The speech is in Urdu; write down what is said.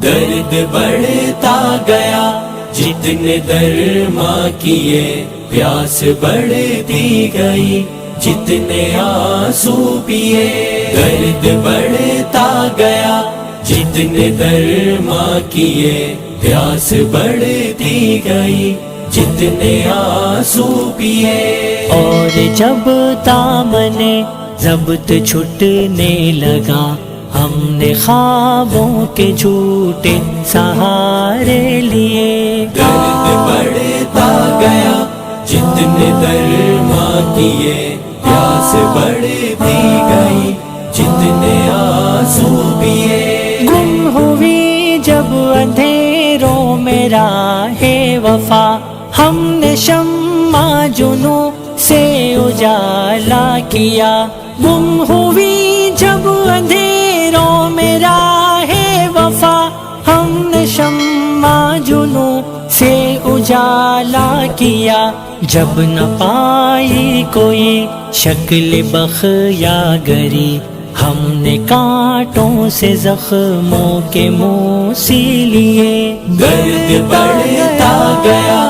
درد بڑھتا گیا جتنے درما کیے، پیاس بڑھتی گئی جتنے آنسو پیے، درد بڑھتا گیا جتنے درما کیے، پیاس بڑھتی گئی جتنے آنسو پیے۔ اور جب دامن ضبط چھٹنے لگا، ہم نے خوابوں کے جھوٹے سہارے لیے، درد بڑھتا گیا جتنے درما کیے، پیاس بڑھتی گئی جتنے آنسو پیے۔ گم ہوئی جب اندھیروں میں راہ وفا، ہم نے شمع جنوں سے اجالا کیا، گم ہوئی جب اندھیروں میں راہ وفا، ہم نے شمع جنوں سے اجالا کیا، جب نہ پائی کوئی شکل بخیا گری، ہم نے کانٹوں سے زخموں کے منہ سی لیے، درد بڑھتا گیا